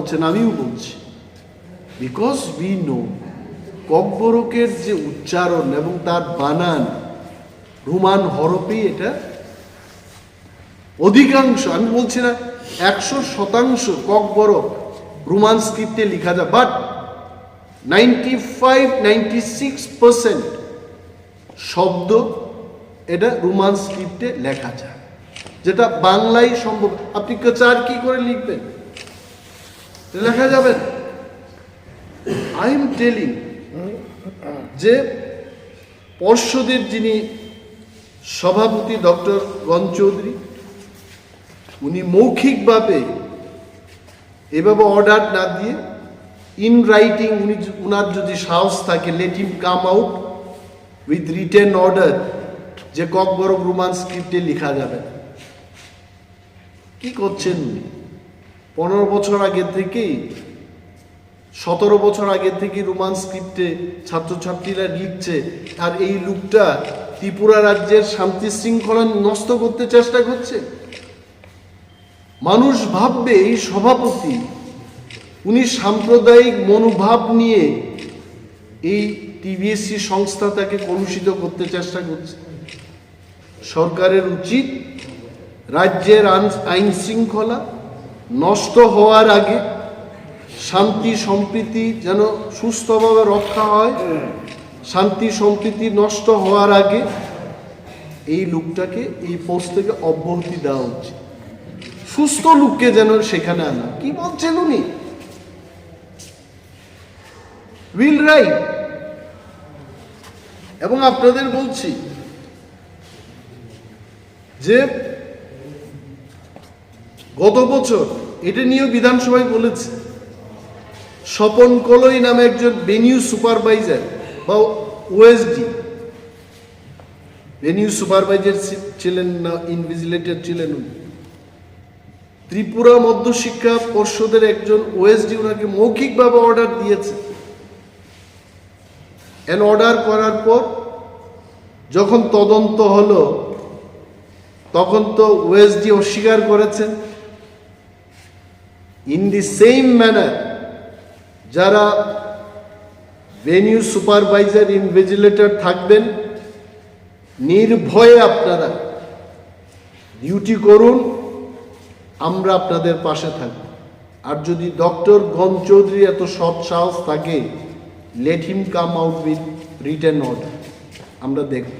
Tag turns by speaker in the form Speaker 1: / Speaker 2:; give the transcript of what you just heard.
Speaker 1: বলছেন, আমিও বলছি, বিকজ উই নো ককবরকের যে উচ্চারণ এবং তার বানান রোমান হরফেই এটা অধিকাংশ, আমি বলছি না 100% ককবরক রোমান স্ক্রিপ্টে লেখা যায়, বাট 95-96% শব্দ এটা রোমান স্ক্রিপ্টে লেখা যায়, যেটা বাংলায় সম্ভব। আপনি চার কি করে লিখবেন? লেখা যাবে। আই এম টেলিং যে পর্ষদের যিনি সভাপতি ডক্টর গঞ্জ চৌধুরী, উনি মৌখিকভাবে এভাবে অর্ডার না দিয়ে ইন রাইটিং, উনার যদি সাহস থাকে, let him come out with written order যে ককবরক রোমান স্ক্রিপ্টে লেখা যাবে। কি করছেন উনি? 15 বছর আগে থেকেই, 17 বছর আগে থেকে রোমান স্ক্রিপ্টে ছাত্রছাত্রীরা লিখছে, আর এই লোকটা ত্রিপুরা রাজ্যের শান্তি শৃঙ্খলা নষ্ট করতে চেষ্টা করছে। মানুষ ভাববে এই সভাপতি, উনি সাম্প্রদায়িক মনোভাব নিয়ে এই টিবিএসসি সংস্থাটাকে কলুষিত করতে চেষ্টা করছে। সরকারের উচিত রাজ্যের আইন শৃঙ্খলা নষ্ট হওয়ার আগে, শান্তি সম্প্রীতি যেন সুস্থভাবে রক্ষা হয়, শান্তি সম্প্রীতি নষ্ট হওয়ার আগে এই লোকটাকে এই পোস্ট থেকে অব্যাহতি দেওয়া উচিত। সুস্থ লোককে যেন সেখানে আনা। কি বলছেন উনি? Will write. এবং আপনাদের বলছি যে গত বছর এটা নিয়েও বিধানসভায় বলেছে, স্বপন কলই নামে একজন ভেনিউ সুপারভাইজার বা ওএসডি, ভেনিউ সুপারভাইজার ছিলেন না ইনভিজিলেটর ছিলেন উনি, ত্রিপুরা মধ্যশিক্ষা পর্ষদের একজন ওএসডি ওনাকে মৌখিকভাবে অর্ডার দিয়েছে। এন অর্ডার করার পর যখন তদন্ত হলো, তখন তো ওএসডি অস্বীকার করেছেন। ইন দি সেম ম্যানার যারা ভেনিউ সুপারভাইজার ইনভিজিলেটর থাকবেন, নির্ভয়ে আপনারা ডিউটি করুন, আমরা আপনাদের পাশে থাকব। আর যদি ডক্টর গঞ্জ চৌধুরী এত সৎ সাহস থাকে, let him come out with written order, আমরা দেখব।